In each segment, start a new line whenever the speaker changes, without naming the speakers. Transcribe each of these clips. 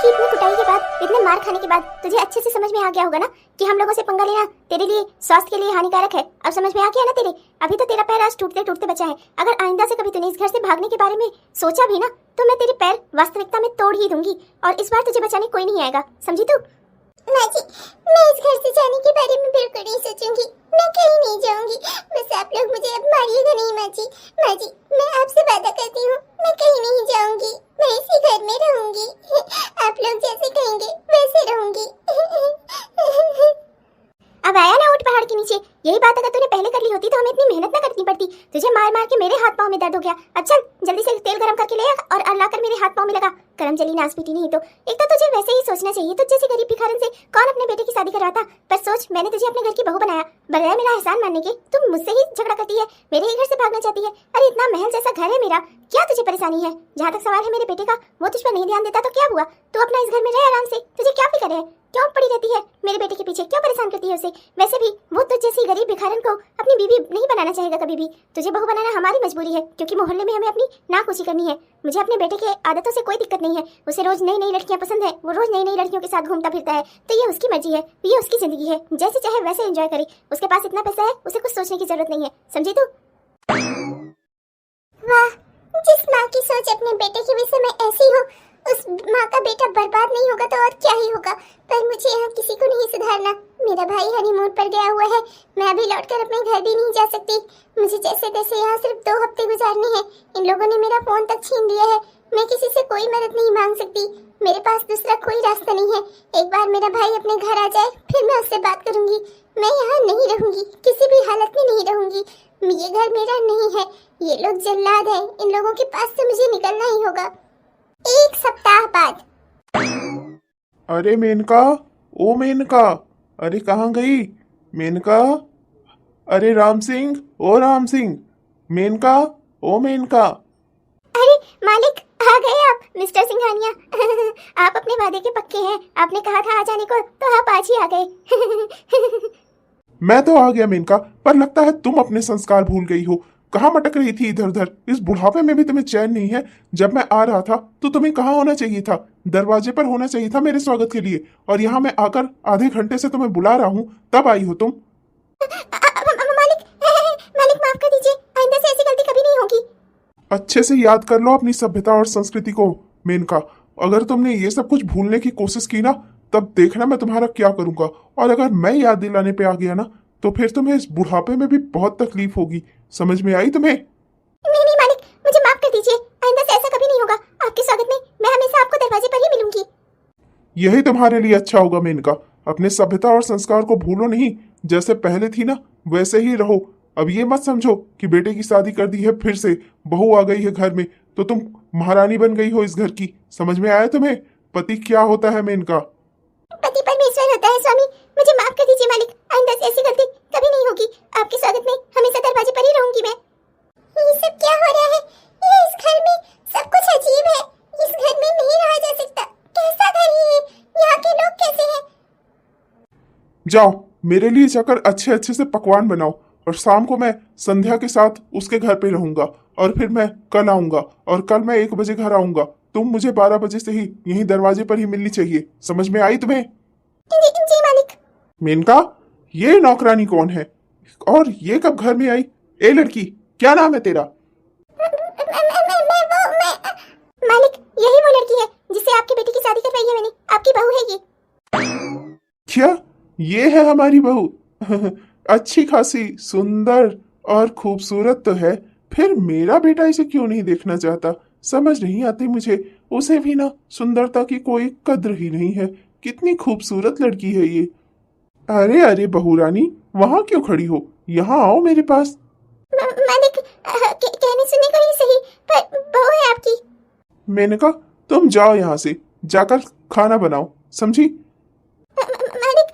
कि इतनी कुटाई के बाद, इतने मार खाने के बाद तुझे अच्छे से समझ में आ गया होगा ना कि हम लोगों से पंगा लेना तेरे लिए स्वास्थ्य के लिए हानिकारक है। अब समझ में आ गया ना तेरे? अभी तो तेरा पैर आज टूटते टूटते बचा है। अगर आइंदा से कभी तूने इस घर से भागने के बारे में सोचा भी ना तो मैं तेरे पैर वास्तविकता में तोड़ ही दूंगी और इस बार तुझे बचाने कोई नहीं आएगा, समझी तू?
माँ जी, मैं इस घर से जाने के बारे में बिल्कुल नहीं सोचूंगी। मैं कहीं नहीं जाऊंगी। बस आप लोग मुझे अब मारिएगा नहीं माँ जी। माँ जी, मैं आपसे वादा करती हूँ, मैं कहीं नहीं जाऊंगी। मैं इसी घर में रहूंगी। आप लोग जैसे कहेंगे वैसे रहूंगी।
अब आया ना ऊँट पहाड़ के नीचे। यही बात अगर तूने पहले कर ली होती तो हमें इतनी मेहनत ना करनी पड़ती। तुझे मार मार के मेरे हाथ पाँव में दर्द हो गया। अब चल जल्दी से तेल गरम करके ले आ और लाकर मेरे हाथ पाँव में लगा। करम चली नाच पीटी नहीं तो। एक तो तुझे वैसे ही सोचना चाहिए, तुझ जैसे गरीब भिखारन से कौन अपने बेटे की शादी करवाता। पर सोच, मैंने तुझे अपने घर की बहू बनाया, बजाय मेरा एहसान मानने के तुम मुझसे ही झगड़ा करती है, मेरे ही घर से भागना चाहती है। अरे इतना महल जैसा घर है मेरा, क्या तुझे परेशानी है? जहाँ तक सवाल है मेरे बेटे का, वो तुझ पर नहीं ध्यान देता तो क्या हुआ? तू अपना इस घर में रह आराम से, तुझे क्या फिक्र है? क्यों पड़ी रहती है मेरे बेटे के पीछे? क्यों परेशान करती है उसे? वैसे भी वो तुझ जैसी गरीब भिखारन को अपनी बीवी नहीं बनाना चाहेगा कभी भी। तुझे बहू बनाना हमारी मजबूरी है क्योंकि मोहल्ले में हमें अपनी नाक ऊंची करनी है। मुझे अपने बेटे के आदतों से कोई दिक्कत नहीं है। उसे रोज नई नई लड़कियां पसंद है, वो रोज नई नई लड़कियों के साथ घूमता फिरता है, तो ये उसकी मर्जी है, ये उसकी जिंदगी है, जैसे चाहे वैसे एंजॉय करे। उसके पास इतना पैसा है, उसे कुछ सोचने की जरूरत नहीं है, समझी तू?
वाह, जिस माँ की सोच अपने बेटे के विषय में ऐसी हो, उस माँ का बेटा बर्बाद नहीं होगा तो और क्या ही होगा। पर मुझे यहाँ किसी को नहीं सुधारना। मेरा भाई हनीमून पर गया हुआ है, मैं अभी लौटकर अपने घर भी नहीं जा सकती। मुझे जैसे तैसे यहाँ सिर्फ 2 हफ्ते गुजारने हैं। इन लोगों ने मेरा फोन तक छीन लिया है। मैं किसी से कोई मदद नहीं मांग सकती। मेरे पास दूसरा कोई रास्ता नहीं है। एक बार मेरा भाई अपने घर आ जाए फिर मैं उससे बात करूंगी। मैं यहाँ नहीं रहूंगी, किसी भी हालत में नहीं रहूंगी। ये घर मेरा नहीं है, ये लोग जल्लाद हैं। इन लोगों के पास से मुझे निकलना ही होगा। 1 सप्ताह बाद।
अरे मेनका, ओ मेनका, अरे कहाँ गई मेनका? अरे राम सिंह, ओ राम सिंह, मेनका, ओ मेनका।
अरे मालिक, आ गए आप मिस्टर सिंघानिया। आप अपने वादे के पक्के हैं। आपने कहा था आ जाने को तो आप आज ही आ गए।
मैं तो आ गया मेनका, पर लगता है तुम अपने संस्कार भूल गई हो। कहाँ मटक रही थी इधर उधर? इस बुढ़ापे में भी तुम्हें चैन नहीं है? जब मैं आ रहा था तो तुम्हें कहाँ होना चाहिए था? दरवाजे पर होना चाहिए था मेरे स्वागत के लिए, और यहाँ मैं आकर आधे घंटे से तुम्हें बुला रहा हूँ, तब आई हो तुम।
मालिक, मालिक माफ कर दीजिए, आइंदा से ऐसी गलती कभी नहीं होगी।
अच्छे से याद कर लो अपनी सभ्यता और संस्कृति को मेनका। अगर तुमने ये सब कुछ भूलने की कोशिश की ना, तब देखना मैं तुम्हारा क्या करूंगा। और अगर मैं याद दिलाने पे आ गया ना, तो फिर तुम्हें इस बुढ़ापे में भी बहुत तकलीफ होगी। समझ में आई तुम्हें?
नहीं नहीं मालिक, मुझे माफ कर दीजिए, आइंदा से ऐसा कभी नहीं होगा। आपके स्वागत में मैं हमेशा आपको दरवाजे पर ही मिलूंगी।
यही तुम्हारे लिए अच्छा होगा मेनका। अपने सभ्यता और संस्कार को भूलो नहीं। जैसे पहले थी ना वैसे ही रहो। अब ये मत समझो कि बेटे की शादी कर दी है, फिर से बहू आ गई है घर में तो तुम महारानी बन गई हो इस घर की। समझ में आया तुम्हें पति क्या होता है मेनका?
पति परमेश्वर होता है स्वामी। मुझे माफ कर दीजिए मालिक, आइंदा से ऐसी गलती कभी नहीं होगी। आपके स्वागत में हमेशा दरवाजे पर ही रहूंगी मैं।
ये सब क्या हो रहा है? ये इस घर में सब कुछ अजीब है। इस घर में नहीं रहा जा सकता। कैसा घर ये है? यहाँ के लोग कैसे हैं?
जाओ मेरे लिए जाकर अच्छे अच्छे से पकवान बनाओ, और शाम को मैं संध्या के साथ उसके घर पे रहूंगा, और फिर मैं कल आऊंगा, और कल मैं 1 बजे घर आऊंगा। तुम मुझे 12 बजे से ही यहीं दरवाजे पर ही मिलनी चाहिए। समझ में आई तुम्हें?
जी मालिक।
मेनका, ये नौकरानी कौन है और ये कब घर में आई? ए लड़की, क्या नाम है तेरा?
मालिक, यही वो लड़की है जिससे आपकी बेटी की शादी करवाई है मैंने। आपकी बहू है ये।
क्या ये है हमारी बहू? अच्छी खासी सुंदर और खूबसूरत तो है, फिर मेरा बेटा इसे क्यों नहीं देखना चाहता? समझ नहीं आती मुझे। उसे भी ना सुंदरता की कोई कद्र ही नहीं है। कितनी खूबसूरत लड़की है ये। अरे अरे बहू रानी, वहां क्यों खड़ी हो? यहाँ आओ मेरे पास।
मालिक, कहने सुनने को ही सही, पर बहू है आपकी।
मैंने कहा तुम जाओ यहाँ से, जाकर खाना बनाओ, समझी?
मालिक,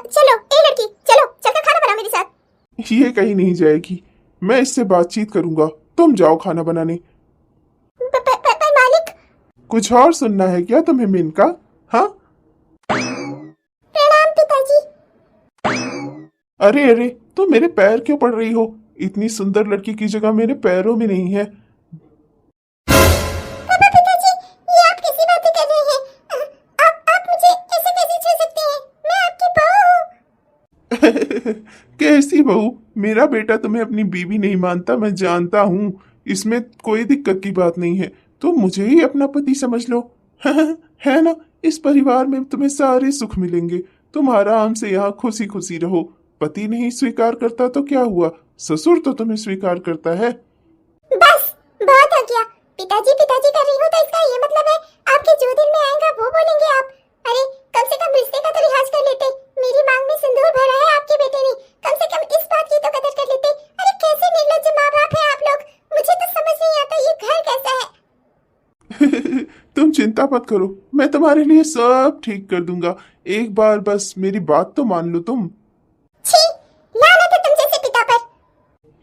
चलो ए लड़की, चलो चलकर खाना बना मेरे साथ।
ये कहीं नहीं जाएगी, मैं इससे बातचीत करूंगा। तुम जाओ खाना बनाने।
पर मालिक।
कुछ और सुनना है क्या तुम्हें मेनका? हाँ?
प्रणाम पिताजी।
अरे अरे, तुम मेरे पैर क्यों पड़ रही हो? इतनी सुंदर लड़की की जगह मेरे पैरों में नहीं है।
पापा, पिताजी, ये आप कैसी बातें कर रहे हैं?
कैसी बहू? मेरा बेटा तुम्हें अपनी बीवी नहीं मानता, मैं जानता हूँ। इसमें कोई दिक्कत की बात नहीं है। तुम मुझे ही अपना पति समझ लो। है ना? इस परिवार में तुम्हें सारे सुख मिलेंगे। तुम आराम से यहाँ खुशी खुशी रहो। पति नहीं स्वीकार करता तो क्या हुआ, ससुर तो तुम्हें स्वीकार करता है।
बस बहुत हो गया। पिताजी पिताजी कर रही हो तो इसका ये मतलब है आपके जो दिल में आएगा वो बोलेंगे आप। अरे कम से कम रिश्ते का तो लिहाज कर लेते। मेरी मांग में सिंदूर भरा है आपके बेटे ने, कम से कम इस बात की तो कदर कर लेते। अरे कैसे निर्लज्ज माँ बाप है आप लोग, मुझे तो समझ नहीं आता ये घर कैसा है।
तुम चिंता मत करो, मैं तुम्हारे लिए सब ठीक कर दूंगा। एक बार बस मेरी बात तो मान लो तुम।
छी, लानत है तुम जैसे पिता पर।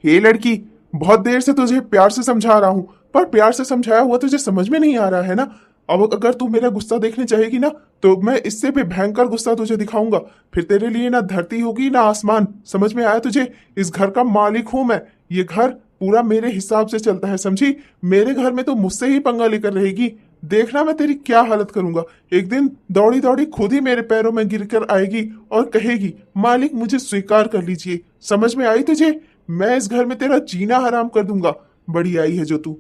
हे लड़की, बहुत देर से तुझे प्यार से समझा रहा हूँ, पर प्यार से समझाया हुआ तुझे समझ में नहीं आ रहा है ना। अब अगर तू मेरा गुस्सा देखने चाहेगी ना, तो मैं इससे भी भयंकर गुस्सा तुझे दिखाऊंगा। फिर तेरे लिए ना धरती होगी ना आसमान। समझ में आया तुझे? इस घर का मालिक हूं मैं। ये घर पूरा मेरे हिसाब से चलता है, समझी? मेरे घर में तो मुझसे ही पंगा लेकर रहेगी। देखना मैं तेरी क्या हालत करूंगा। एक दिन दौड़ी दौड़ी खुद ही मेरे पैरों में गिरकर आएगी और कहेगी, मालिक मुझे स्वीकार कर लीजिए। समझ में आई तुझे? मैं इस घर में तेरा जीना हराम कर दूंगा। बड़ी आई है जो तू।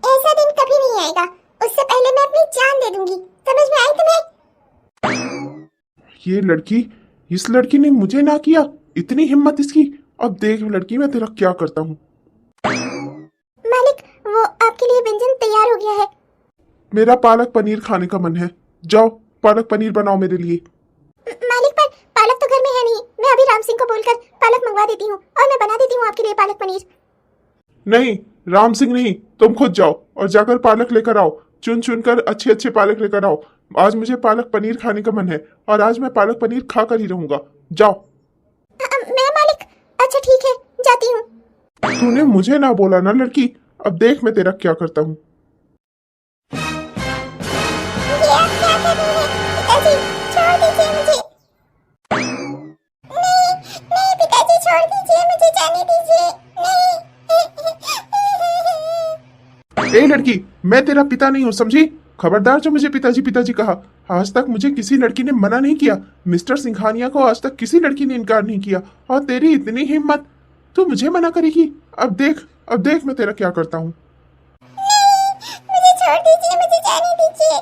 ऐसा दिन कभी नहीं आएगा, उससे पहले मैं अपनी जान दे दूंगी। समझ में आई तुम्हें?
ये लड़की, इस लड़की ने मुझे ना किया, इतनी हिम्मत इसकी। अब देख लड़की, मैं तेरा क्या करता हूँ।
मालिक, वो आपके लिए व्यंजन तैयार हो गया है।
मेरा पालक पनीर खाने का मन है। जाओ पालक पनीर बनाओ मेरे लिए।
मालिक, पर पालक तो घर में है नहीं। मैं अभी राम सिंह को बोलकर पालक मंगवा देती हूँ और मैं बना देती हूँ आपके लिए पालक पनीर।
नहीं, राम सिंह नहीं, तुम खुद जाओ और जाकर पालक लेकर आओ। चुन चुन कर अच्छे अच्छे पालक लेकर आओ। आज मुझे पालक पनीर खाने का मन है और आज मैं पालक पनीर खाकर ही रहूंगा। जाओ।
मैं मालिक, अच्छा ठीक है, जाती हूँ।
तूने मुझे ना बोला ना लड़की। अब देख मैं तेरा क्या करता हूँ।
ये आप क्या कर रहे हैं? पिताजी छोड़ दीजिए मुझे। नहीं नहीं पिताजी छोड़ दीजिए, मुझे जाने दीजिए। नहीं।
ए लड़की, मैं तेरा पिता नहीं हूँ, समझी? खबरदार जो मुझे पिताजी पिताजी कहा। आज तक मुझे किसी लड़की ने मना नहीं किया। मिस्टर सिंघानिया को आज तक किसी लड़की ने इनकार नहीं किया, और तेरी इतनी हिम्मत, तू मुझे मना करेगी? अब देख मैं तेरा क्या करता हूँ।
मुझे छोड़ दीजिए, मुझे जाने दीजिए।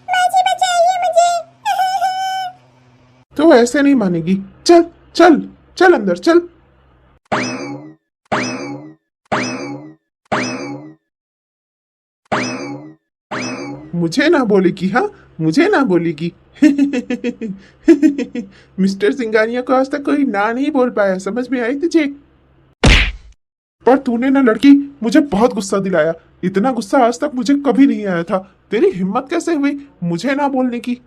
माँ जी बचाइए मुझे।
तो ऐसे नहीं मानेगी। चल चल चल अंदर चल। मुझे ना बोलेगी? हाँ, मुझे ना बोलेगी। मिस्टर सिंघानिया को आज तक कोई ना नहीं बोल पाया। समझ में आई तुझे? पर तूने ना लड़की मुझे बहुत गुस्सा दिलाया। इतना गुस्सा आज तक मुझे कभी नहीं आया था। तेरी हिम्मत कैसे हुई मुझे ना बोलने की?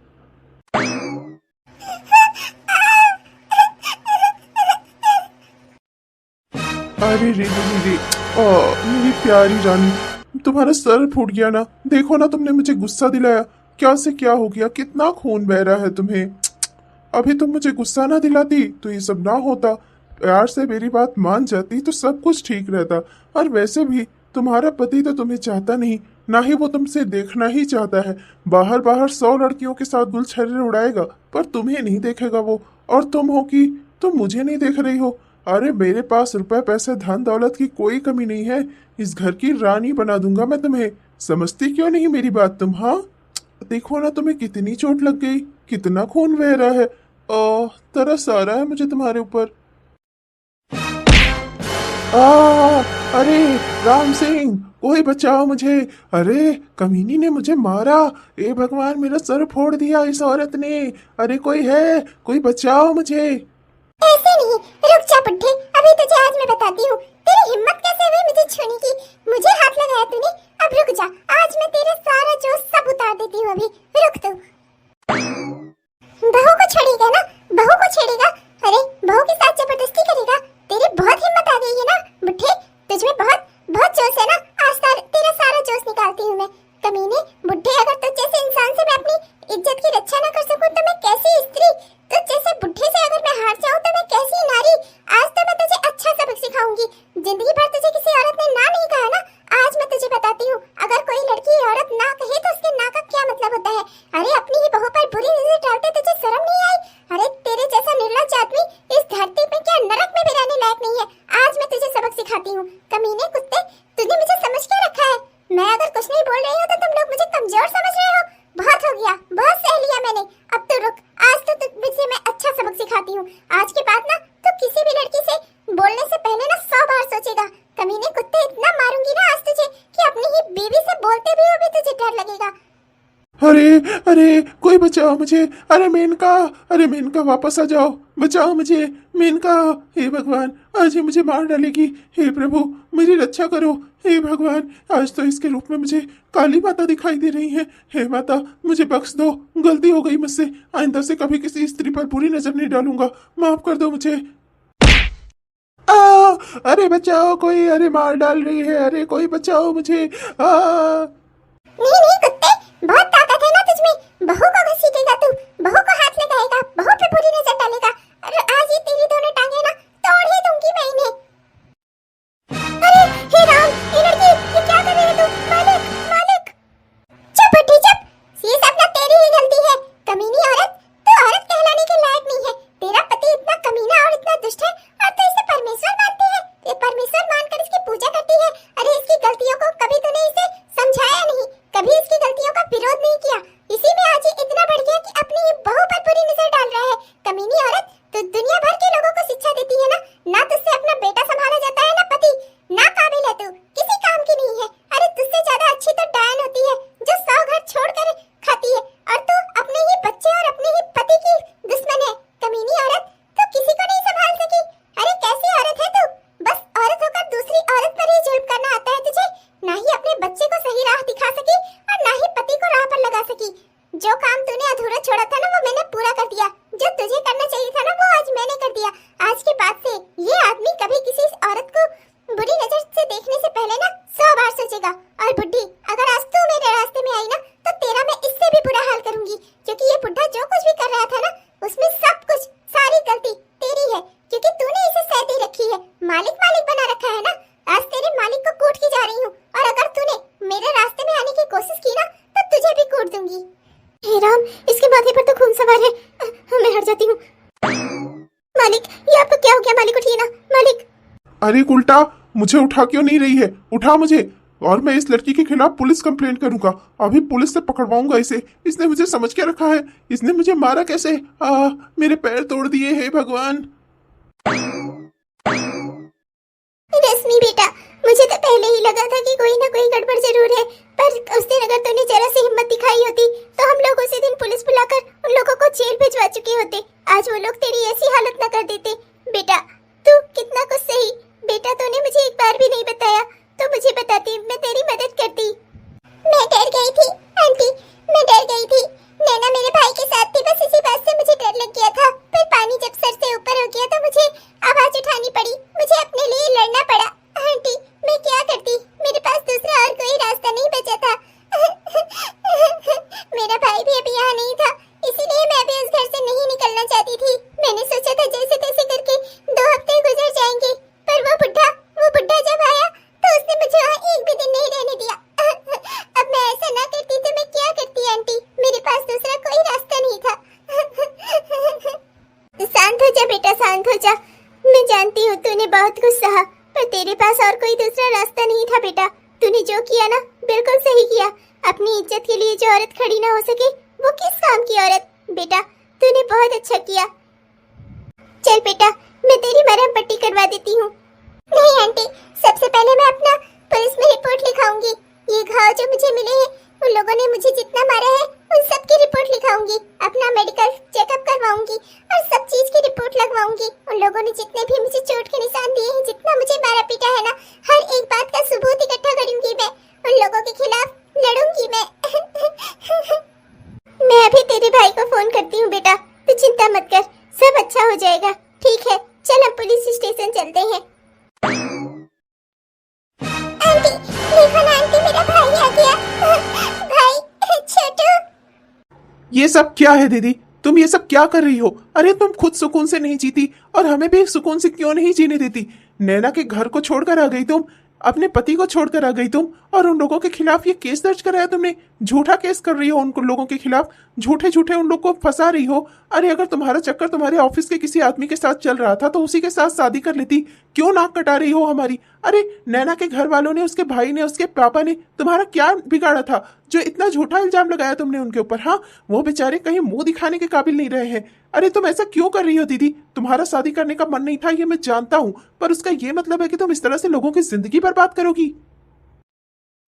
अरे रे रे रे, मेरी प्यारी रानी, तुम्हारा सर फूट गया ना। देखो ना, तुमने मुझे गुस्सा दिलाया। क्या से क्या हो गया? कितना खून बह रहा है तुम्हें। अभी तुम मुझे गुस्सा ना दिलाती तो ये सब ना होता। प्यार से मेरी बात मान जाती तो सब कुछ ठीक रहता। और वैसे भी तुम्हारा पति तो तुम्हें चाहता नहीं, ना ही वो तुमसे देखना ही चाहता है। बाहर बाहर 100 लड़कियों के साथ गुलछर्रे उड़ाएगा, पर तुम्हें नहीं देखेगा वो। और तुम हो कि तुम मुझे नहीं देख रही हो। अरे मेरे पास रुपए पैसे धन दौलत की कोई कमी नहीं है। इस घर की रानी बना दूंगा मैं तुम्हें। समझती क्यों नहीं मेरी बात तुम? हाँ, देखो ना तुम्हें कितनी चोट लग गई, कितना खून बह रहा है। तरस आ रहा है मुझे तुम्हारे ऊपर। अरे राम सिंह, कोई बचाओ मुझे। अरे कमीनी ने मुझे मारा। ए भगवान, मेरा सर फोड़ दिया इस औरत ने। अरे कोई है, कोई बचाओ मुझे।
ऐसे नहीं, रुक जा बुड्ढे, अभी तुझे आज मैं बताती हूँ। तेरी हिम्मत कैसे हुई मुझे छूने की? मुझे हाथ लगाया तूने, अब रुक जा। आज मैं तेरा सारा जोश सब उतार देती हूँ। अभी रुक तू। बहू को छेड़ेगा ना? बहू को छेड़ेगा? अरे बहू के साथ जबरदस्ती करेगा? तेरी बहुत हिम्मत आ गई है ना बुड्ढे? तुझमें बहुत बहुत जोश है ना? आज तेरा सारा जोश निकालती हूँ मैं। कमीने बुड्ढे, अगर तुझ जैसे इंसान से मैं अपनी इज्जत की रक्षा न कर सकूं तो मैं कैसी स्त्री? तुझ जैसे बुड्ढे से अगर मैं हार जाऊं तो मैं कैसी नारी? आज तो मैं तुझे अच्छा सबक सिखाऊंगी। जिंदगी भर तुझे किसी औरत ने ना नहीं कहा ना, आज मैं तुझे बताती हूँ। अगर कोई लड़की औरत ना कहे तो उसके ना का क्या मतलब होता है? अरे अपनी ही बहू पर बुरी नजर डालते तुझे शर्म नहीं आई? अरे तेरे जैसा निर्लज्ज आदमी
अरे अरे कोई बचाओ मुझे। अरे मेनका, अरे मेनका वापस आ जाओ, बचाओ मुझे मेनका। हे भगवान, आज ये मुझे मार डालेगी। हे प्रभु मेरी रक्षा करो। हे भगवान, आज तो इसके रूप में मुझे काली माता दिखाई दे रही है। हे माता मुझे बख्श दो, गलती हो गई मुझसे। आइंदा से कभी किसी स्त्री पर बुरी नजर नहीं डालूंगा, माफ कर दो मुझे। आ, अरे बचाओ कोई, अरे मार डाल रही है, अरे कोई बचाओ मुझे।
नहीं नहीं कुत्ते, बहुत ताकत है ना तुझमें। बहू को घसीटेगा तू, बहू को हाथ लगाएगा, बहू पे बुरी नजर डालेगा। और आज ये तेरी दोनों टांगे ना तोड़ ही दूंगी मैं इन्हें। अरे हे राम, ये लड़की ये क्या कर रही है तू? मालिक मालिक, चुप बुड्ढी चुप। ये सब ना तेरी ही गलती है, कमीनी औरत। तू औरत कहलाने के लायक नहीं है। तेरा पति इतना कमीना और इतना दुष्ट है और तू इसे परमेश्वर मानती है। ये परमेश्वर मानकर इसकी पूजा करती है। अरे इसकी गलतियों को कभी तूने इसे समझाया नहीं, कभी इसकी गलतियों का विरोध नहीं किया। इसी में आज ये इतना बढ़ गया कि अपनी ये बहू पर बुरी नजर डाल रहा है। कमीनी औरत, तो दुनिया भर के लोगों को शिक्षा देती है ना तुझसे अपना बेटा संभाला जाता है ना पति। ना काबिल है तू, किसी काम की नहीं है। अरे तुझसे ज्यादा अच्छी तो डायन होती है जो 100 घर छोड़कर खाती है, और तू अपने ही बच्चे और अपने ही पति की दुश्मन है। कमीनी औरत, तू किसी को नहीं संभाल सकी। अरे कैसी औरत है तू? बस औरत होकर दूसरी औरत पर ही जुल्म करना आता है तुझे। ना ही अपने बच्चे को सही राह दिखा सकी और ना ही पति को राह पर लगा सकी। जो काम तूने अधूरा छोड़ा था ना वो मैंने पूरा कर दिया। जो तुझे करना चाहिए था ना वो आज मैंने कर दिया। आज के बाद से ये आदमी कभी किसी औरत को बुरी नजर से देखने से पहले ना 100 बार सोचेगा। और बुड्ढी, अगर आज तू मेरे रास्ते में आई ना तो तेरा मैं इससे भी बुरा हाल करूंगी। क्योंकि ये बुड्ढा जो कुछ भी कर रहा था ना उसमें सब कुछ, सारी गलती तेरी है। क्योंकि तूने इसे सहती रखी है, मालिक मालिक बना रखा है ना। आज तेरे मालिक को कूट के जा रही हूँ, और अगर तूने मेरे रास्ते में आने की कोशिश की ना तो तुझे भी कूट दूंगी।
हे राम, इसके माथे पर तो खून सवार है। मैं हट जाती हूँ। मालिक, ये आपको क्या हो गया? मालिक उठिए ना, मालिक।
अरे उल्टा, मुझे उठा क्यों नहीं रही है? उठा मुझे, और मैं इस लड़की के खिलाफ पुलिस कंप्लेंट करूंगा। अभी पुलिस से पकड़वाऊंगा इसे। इसने मुझे समझ के रखा है। इसने मुझे मारा कैसे? मेरे पैर तोड़ दिए। हे भगवान।
रश्मि बेटा, मुझे तो पहले ही लगा था कि कोई ना कोई गड़बड़ जरूर है। पर उस दिन अगर तूने जरा सी हिम्मत दिखाई होती तो हम लोग उसी दिन पुलिस बुलाकर उन लोगों को जेल भिजवा चुके होते। आज वो लोग तेरी ऐसी हालत न कर देते। बेटा तू कितना कुछ सही। बेटा तूने मुझे एक बार भी नहीं बताया, तो मुझे बताती, मैं तेरी मदद करती।
मैं डर गई थी आंटी, मैं डर गई थी। नैना मेरे भाई के साथ थी, बस इसी बात से मुझे डर लग गया था। फिर पानी जब सर से ऊपर हो गया तो मुझे आवाज उठानी पड़ी, मुझे अपने लिए लड़ना पड़ा। आंटी मैं क्या करती, मेरे पास दूसरा और कोई रास्ता नहीं बचा था। मेरा भाई भी अभी यहाँ नहीं था, इसीलिए मैं भी उस घर से नहीं निकलना चाहती थी। मैंने सोचा था जैसे तैसे करके 2 हफ्ते गुजर जाएंगे, पर वो बुढ़ा जब आया तो उसने मुझे वहाँ एक भी दिन नहीं रहने दिया। अब मैं ऐसा ना करती तो मैं क्या करती आंटी, मेरे पास दूसरा कोई रास्ता नहीं था।
शांत हो जा बेटा, शांत हो जा। मैं जानती हूँ तूने बहुत कुछ सहा, पर तेरे पास और कोई दूसरा रास्ता नहीं था बेटा। तूने जो किया ना बिल्कुल सही किया। अपनी इज्जत के लिए जो औरत खड़ी ना हो सके वो किस काम की औरत? बेटा तूने बहुत अच्छा किया। चल बेटा, मैं तेरी मरहम पट्टी करवा देती हूँ।
नहीं आंटी, सबसे पहले मैं अपना पुलिस में रिपोर्ट लिखाऊंगी। ये घाव जो मुझे मिले हैं, उन लोगों ने मुझे जितना मारा है उन सब की रिपोर्ट लिखाऊंगी। अपना मेडिकल चेकअप करवाऊंगी और सब चीज की रिपोर्ट लगवाऊंगी। उन लोगों ने जितने भी मुझे चोट के निशान दिए हैं, जितना मुझे मारा पीटा है ना, हर एक बात का सबूत इकट्ठा करूंगी मैं। उन लोगों के खिलाफ लड़ूंगी मैं।
मैं अभी तेरे भाई को फोन करती हूँ बेटा, तू चिंता मत कर, सब अच्छा हो जाएगा। ठीक है, चल हम पुलिस स्टेशन चलते हैं।
आंटी देखो ना आंटी, मेरा भाई आ गया। भाई छोटू।
ये सब क्या है दीदी? तुम ये सब क्या कर रही हो? अरे तुम खुद सुकून से नहीं जीती और हमें भी सुकून से क्यों नहीं जीने देती? नैना के घर को छोड़कर आ गई तुम, अपने पति को छोड़कर आ गई तुम, और उन लोगों के खिलाफ ये केस दर्ज कराया तुमने। झूठा केस कर रही हो उन लोगों के खिलाफ, झूठे झूठे उन लोग को फंसा रही हो। अरे अगर तुम्हारा चक्कर तुम्हारे ऑफिस के किसी आदमी के साथ चल रहा था तो उसी के साथ शादी कर लेती। क्यों नाक कटा रही हो हमारी? अरे नैना के घर वालों ने, उसके भाई ने, उसके पापा ने तुम्हारा क्या बिगाड़ा था जो इतना झूठा इल्जाम लगाया तुमने उनके ऊपर? हाँ, वो बेचारे कहीं मुंह दिखाने के काबिल नहीं रहे हैं। अरे तुम ऐसा क्यों कर रही हो दीदी? तुम्हारा शादी करने का मन नहीं था ये मैं जानता हूँ, पर उसका ये मतलब है कि तुम इस तरह से लोगों की जिंदगी बर्बाद करोगी?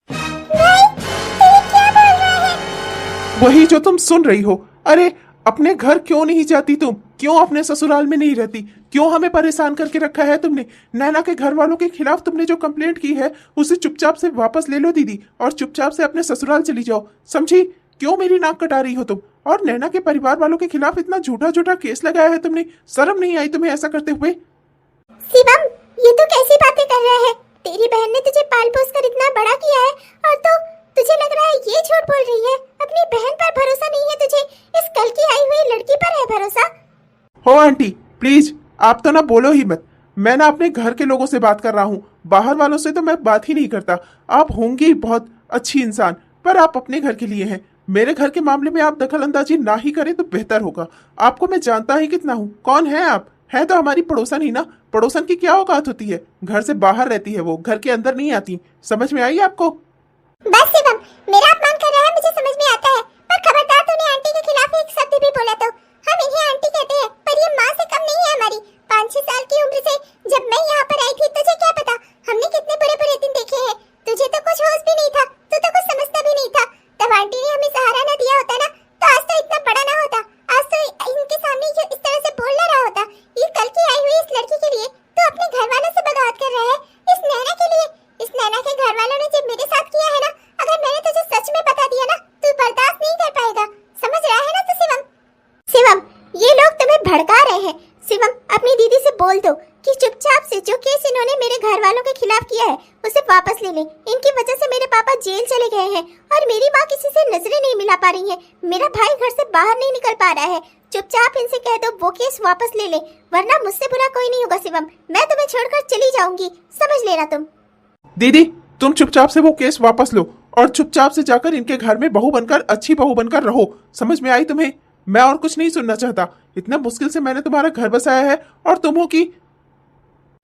भाई, तू क्या बोल रहा है?
वही जो तुम सुन रही हो। अरे अपने घर क्यों नहीं जाती तुम? क्यों अपने ससुराल में नहीं रहती? क्यों हमें परेशान करके रखा है तुमने? नैना के घर वालों के खिलाफ तुमने जो कंप्लेंट की है उसे चुपचाप से वापस ले लो दीदी, और चुपचाप से अपने ससुराल चली जाओ, समझी? क्यों मेरी नाक कटा रही हो तुम? और नैना के परिवार वालों के खिलाफ इतना झूठा झूठा केस लगाया है तुमने। शर्म नहीं आई तुम्हें ऐसा करते हुए?
शिवम, ये तो कैसी बातें कर रहा है? तेरी बहन ने तुझे पाल पोस कर इतना बड़ा किया है और तुझे लग रहा है ये झूठ बोल रही है? अपनी बहन पर भरोसा नहीं है तुझे, इस कल की आई हुई लड़की पर है भरोसा?
हो आंटी प्लीज, आप तो ना बोलो ही मत। मैं ना अपने घर के लोगों से बात कर रहा हूँ, बाहर वालों से तो मैं बात ही नहीं करता। आप होंगी बहुत अच्छी इंसान, पर आप अपने घर के लिए हैं। मेरे घर के मामले में आप दखल अंदाजी ना ही करें तो बेहतर होगा। आपको मैं जानता ही कितना हूँ। कौन है आप? है तो हमारी पड़ोसन ही ना। पड़ोसन की क्या औकात होती है? घर से बाहर रहती है वो, घर के अंदर नहीं आती। समझ में आई आपको?
बस शिवम, मेरा अपमान कर रहा है, मुझे समझ में आता है, पर खबरदार तूने आंटी के खिलाफ एक शब्द भी बोला तो। हम इन्हें आंटी कहते हैं, पर ये माँ से कम नहीं है हमारी। 5-6 साल की उम्र से जब मैं यहाँ पर आई थी, तुझे क्या पता हमने कितने बुरे बुरे दिन देखे हैं। तुझे तो कुछ होश भी नहीं था, तू तो कुछ समझता भी नहीं था। तब आंटी ने हमें सहारा न दिया होता ना, तो आज तो इतना बड़ा ना होता। आज तो इनके सामने ये इस तरह से बोल ना रहा होता। ये कल की आई हुई इस लड़की के लिए तो अपने घर वालों से बगावत कर रहा है, इस नैना के लिए। इस नैना के घर वालों ने जब मेरे साथ किया है ना, अगर मैंने तुझे सच में बता दिया ना, तू बर्दाश्त नहीं कर पाएगा। समझ रहा है ना तू शिवम?
शिवम, ये लोग तुम्हें भड़का रहे हैं। शिवम, अपनी दीदी से बोल दो कि चुपचाप से जो केस इन्होंने मेरे घर वालों के खिलाफ किया है उसे वापस ले लें। इनकी वजह से मेरे पापा जेल चले गए हैं और मेरी माँ किसी से नजरें नहीं मिला पा रही है। मेरा भाई घर से बाहर नहीं निकल पा रहा है। चुपचाप इनसे कह दो वो केस वापस ले ले, वरना मुझसे बुरा कोई नहीं होगा। शिवम, मैं तुम्हें छोड़कर चली जाऊंगी, समझ लेना तुम।
दीदी तुम चुपचाप से वो केस वापस लो और चुपचाप से जाकर इनके घर में बहू बनकर, अच्छी बहू बनकर रहो। समझ में आई तुम्हें? मैं और कुछ नहीं सुनना चाहता। इतना मुश्किल से मैंने तुम्हारा घर बसाया है और तुम हो कि...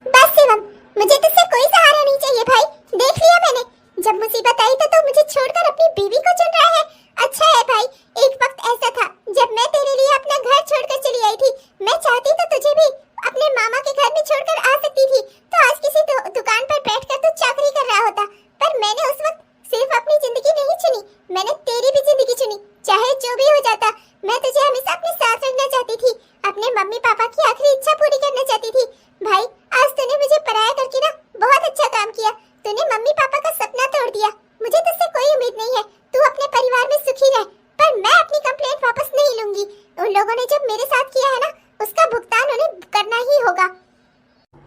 बस शिवम, मुझे तुझसे कोई सहारा नहीं चाहिए भाई। देख लिया मैंने, जब मुसीबत आई तो तू मुझे छोड़कर अपनी बीवी को चुन रहा है। अच्छा है भाई, एक वक्त ऐसा था जब मैं तेरे लिए अपना घर छोड़कर चली आई थी। मैं चाहती तो तुझे भी अपने मामा के घर में छोड़कर आ सकती थी, तो आज किसी दुकान पर बैठकर तू चाकरी कर रहा होता। पर मैंने उस वक्त सिर्फ अपनी जिंदगी नहीं चुनी, मैंने तेरी भी जिंदगी चुनी। चाहे जो भी हो जाता, मैं तुझे हमेशा अपने साथ रखना चाहती थी, अपने मम्मी पापा की आखिरी इच्छा पूरी करना चाहती थी। भाई, आज तूने मुझे पराया करके ना बहुत अच्छा काम किया। तूने मम्मी पापा का सपना तोड़ दिया। मुझे तुझसे कोई उम्मीद नहीं है, तू अपने परिवार में सुखी रह, पर मैं अपनी कंप्लेंट वापस नहीं लूंगी। उन लोगों ने जो मेरे साथ किया है ना, उसका भुगतान उन्हें करना ही होगा।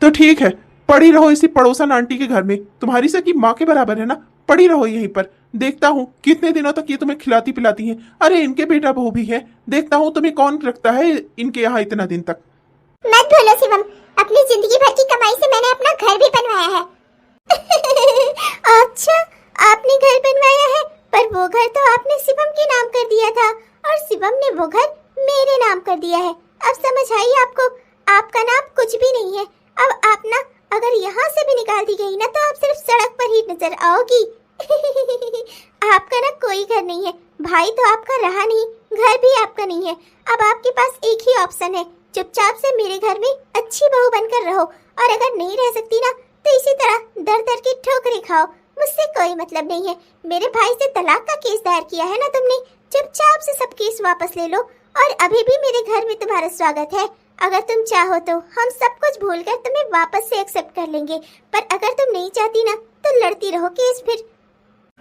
तो ठीक है, पड़ी रहो इसी पड़ोसन आंटी के घर में। तुम्हारी से की माँ के बराबर है ना, पड़ी रहो यहीं पर। देखता हूँ कितने दिनों तक ये तुम्हें खिलाती पिलाती हैं। अरे इनके बेटा बहू भी है, देखता हूँ तुम्हें कौन रखता है इनके यहाँ इतना दिन तक।
मत भूलो शिवम, अपनी जिंदगी भर की कमाई से मैंने अपना घर भी बनवाया है।
अच्छा, आपने घर बनवाया है, पर वो घर तो आपने शिवम के नाम कर दिया था और शिवम ने वो घर मेरे नाम कर दिया है। अब समझ आई आपको? आपका नाम कुछ भी नहीं है। अब आप ना अगर यहाँ से भी निकाल दी गई ना, तो आप सिर्फ सड़क पर ही नजर आओगी। आपका ना कोई घर नहीं है, भाई तो आपका रहा नहीं, घर भी आपका नहीं है। अब आपके पास एक ही ऑप्शन है, चुपचाप से मेरे घर में अच्छी बहू बनकर रहो, और अगर नहीं रह सकती ना तो इसी तरह दर दर की ठोकरें खाओ। मुझसे कोई मतलब नहीं है। मेरे भाई से तलाक का केस दायर किया है ना तुमने, चुपचाप से सब केस वापस ले लो, और अभी भी मेरे घर में तुम्हारा स्वागत है। अगर तुम चाहो तो हम सब कुछ भूलकर तुम्हें वापस से एक्सेप्ट कर लेंगे, पर अगर तुम नहीं चाहती ना तो लड़ती रहो केस। फिर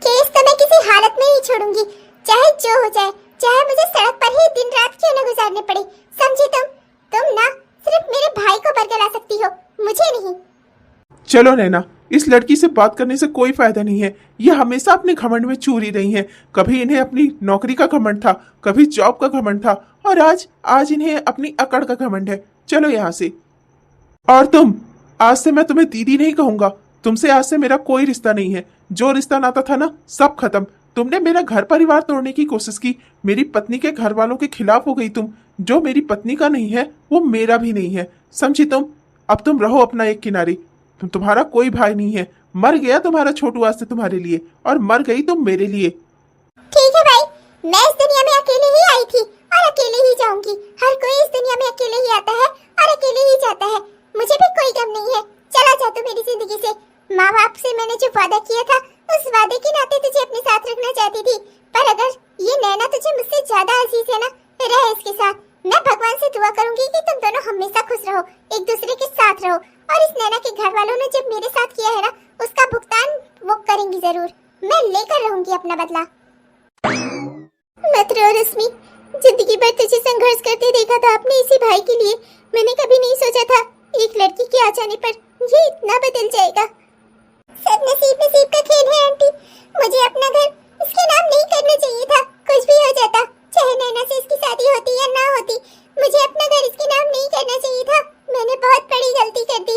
केस तो मैं किसी हालत में ही छोड़ूंगी, चाहे जो हो जाए, चाहे मुझे सड़क पर ही दिन रात क्यों न गुजारने पड़े। समझी तुम ना सिर्फ मेरे भाई को बरगला सकती हो, मुझे नहीं।
चलो नैना, इस लड़की से बात करने से कोई फायदा नहीं है। ये हमेशा अपने घमंड में चूरी रही हैं। कभी इन्हें अपनी नौकरी का घमंड था, कभी जॉब का घमंड था, और आज इन्हें अपनी अकड़ का घमंड है। चलो यहाँ से। और तुम, आज से मैं तुम्हें दीदी नहीं कहूंगा। तुमसे आज से मेरा कोई रिश्ता नहीं है। जो रिश्ता नाता था ना, सब खत्म। तुमने मेरा घर परिवार तोड़ने की कोशिश की, मेरी पत्नी के घर वालों के खिलाफ हो गई तुम। जो मेरी पत्नी का नहीं है वो मेरा भी नहीं है, समझी तुम? अब तुम रहो अपना एक किनारे। तुम्हारा कोई भाई नहीं है। मर गया तुम्हारा छोटू आज से तुम्हारे लिए, और मर गई तुम मेरे लिए।
ठीक है भाई, मैं इस दुनिया में अकेले ही आई थी और अकेले ही जाऊंगी। हर कोई इस दुनिया में अकेले ही आता है और अकेले ही जाता है। मुझे भी कोई गम नहीं है। चला जा तू मेरी जिंदगी से। माँ बाप से मैंने जो वादा किया था, उस वादे के नाते तुझे अपने साथ रखना चाहती थी, पर अगर ये नैना तुझे ज्यादा अजीज है ना, रहे इसके साथ। मैं भगवान से दुआ करूंगी कि तुम दोनों हमेशा खुश रहो, एक दूसरे के साथ रहो। और इस नैना के घर वालों ने जब मेरे साथ किया है ना, उसका भुगतान वो करेंगी जरूर। मैं लेकर रहूंगी अपना बदला।
मत रो रश्मि, जिंदगी भर तुझे संघर्ष करते देखा था अपने इसी भाई के लिए। मैंने कभी नहीं सोचा था एक लड़की के आ जाने पर ये इतना बदल जाएगा।
सब नसीब नसीब का खेल है आंटी। मुझे अपना घर इसके नाम नहीं करना चाहिए था। कुछ भी हो जाता, चाहे नैना से इसकी शादी होती या ना होती, मुझे अपना घर इसके नाम नहीं करना चाहिए था। मैंने बहुत बड़ी गलती कर दी।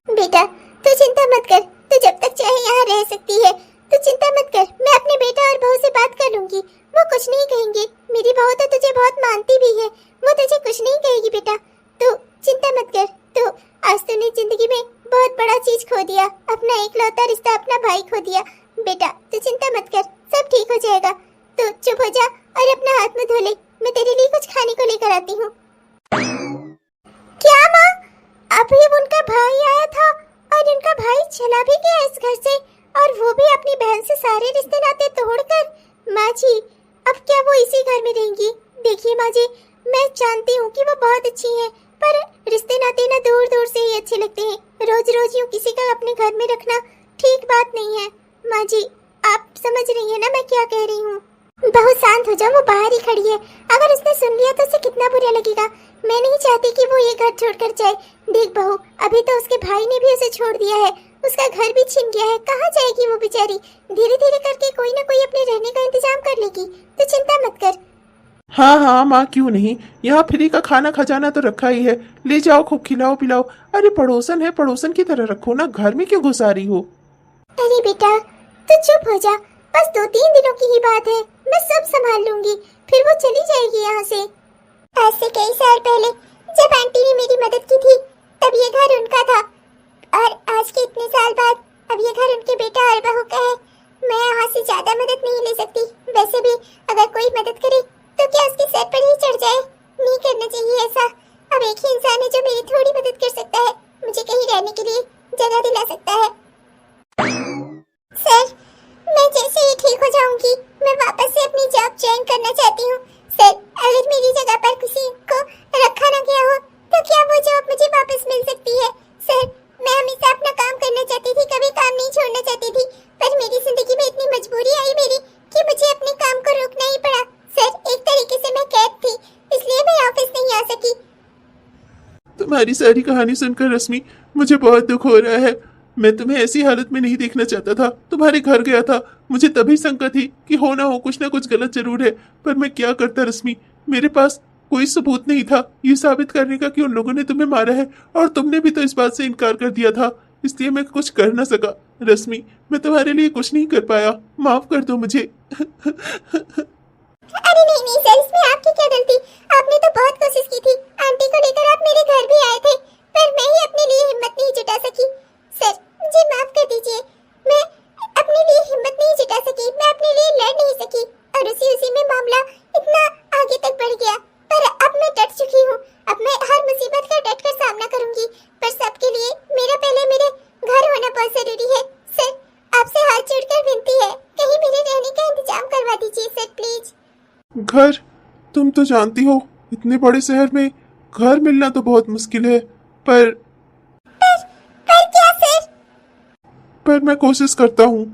बेटा तू चिंता मत कर, तू जब तक चाहे यहाँ रह सकती है। तू चिंता मत कर, मैं अपने बेटा और बहू से बात कर लूंगी, वो कुछ नहीं कहेंगे। मेरी बहू तो तुझे बहुत मानती भी है, वो तुझे कुछ नहीं कहेगी बेटा। तू चिंता मत कर। तो आज तूने जिंदगी में बहुत बड़ा चीज खो दिया, अपना इकलौता रिश्ता, अपना भाई खो दिया। बेटा तू चिंता मत कर, सब ठीक हो जाएगा। तो चुप हो जा और अपना हाथ मुंह धो ले, मैं तेरे लिए कुछ खाने को लेकर आती हूँ। क्या माँ, अभी उनका भाई आया था और उनका भाई चला भी गया इस घर से, और वो भी अपनी बहन से सारे रिश्ते नाते तोड़कर। माँ जी अब क्या वो इसी घर में रहेंगी? देखिए माँ जी, मैं जानती हूँ कि वो बहुत अच्छी हैं, पर रिश्ते नाते ना दूर दूर से ही अच्छे लगते हैं। रोज रोज यूँ किसी का अपने घर में रखना ठीक बात नहीं है। माँ जी आप समझ रही है ना मैं क्या कह रही हूँ? बहुत शांत हो जाओ, वो बाहर ही खड़ी है। अगर उसने सुन लिया तो उसे कितना बुरा लगेगा। मैं नहीं चाहती कि वो ये घर छोड़कर जाए। देख बहू, अभी तो उसके भाई ने भी उसे छोड़ दिया है, उसका घर भी छिन गया है। कहाँ जाएगी वो बेचारी? धीरे धीरे करके कोई ना कोई अपने रहने का इंतजाम कर लेगी, तो चिंता मत कर।
हाँ हाँ माँ, क्यों नहीं, यहाँ फ्री का खाना खजाना तो रखा ही है, ले जाओ, खूब खिलाओ पिलाओ। अरे पड़ोसन है, पड़ोसन की तरह रखो ना, घर में क्यों घुसा रही हो?
अरे बेटा तू चुप हो जा, बस 2-3 दिनों की ही बात है, मैं सब संभाल लूंगी, फिर वो चली जाएगी यहाँ से।
आज से कई साल पहले जब आंटी ने मेरी मदद की थी, तब ये घर उनका था, और आज के इतने साल बाद अब ये घर उनके बेटा और बहू का है। मैं यहाँ से ज्यादा मदद नहीं ले सकती। वैसे भी अगर कोई मदद करे तो क्या उसके सर पर ही चढ़ जाए? नहीं करना चाहिए ऐसा। अब एक ही इंसान है जो मेरी थोड़ी मदद कर सकता है, मुझे कहीं रहने के लिए जगह दिला सकता है। सर, मैं जैसे ही ठीक हो जाऊंगी, मैं वापस से अपनी जॉब ज्वाइन करना चाहती हूँ। सर, अगर मेरी जगह पर किसी को रखा ना गया हो तो क्या वो जॉब मुझे वापस मिल सकती है? सर, मैं हमेशा अपना काम करना चाहती थी, कभी काम नहीं छोड़ना चाहती थी, पर मेरी जिंदगी में इतनी मजबूरी आई मेरी कि मुझे अपने काम को रोकना ही पड़ा। सर, एक तरीके से मैं कैद थी, इसलिए मैं ऑफिस नहीं आ सकी।
तुम्हारी सारी कहानी सुनकर रश्मि मुझे बहुत दुख हो रहा है। मैं तुम्हें ऐसी हालत में नहीं देखना चाहता था। तुम्हारे घर गया था, मुझे तभी शंका थी कि हो ना हो कुछ ना कुछ गलत जरूर है, पर मैं क्या करता रश्मि, मेरे पास कोई सबूत नहीं था ये साबित करने का कि उन लोगों ने तुम्हें मारा है, और तुमने भी तो इस बात से इनकार कर दिया था, इसलिए मैं कुछ कर ना सका। रश्मि, मैं तुम्हारे लिए कुछ नहीं कर पाया, माफ कर दो मुझे।
अरे नहीं सर, इसमें आपकी क्या गलती? आपने तो बहुत कोशिश की थी, आंटी को लेकर आप मेरे घर भी आए थे, पर मैं ही अपने लिए हिम्मत नहीं जुटा सकी। सर, मुझे माफ कर दीजिए, मैं अपने लिए हिम्मत नहीं जुटा सकी, मैं अपने लिए लड़ नहीं सकी, और उसी में मामला इतना आगे तक बढ़ गया। पर अब मैं डट चुकी हूँ, अब मैं हर मुसीबत का डट कर सामना करूंगी, पर सबके लिए मेरा पहले मेरे घर होना बहुत जरूरी है। सर, आपसे हाथ जोड़कर विनती है, कहीं मेरे रहने का इंतजाम करवा दीजिए सर, प्लीज।
घर? तुम तो जानती हो इतने बड़े शहर में घर मिलना तो बहुत मुश्किल है, पर
क्या सर?
पर मैं कोशिश करता हूँ।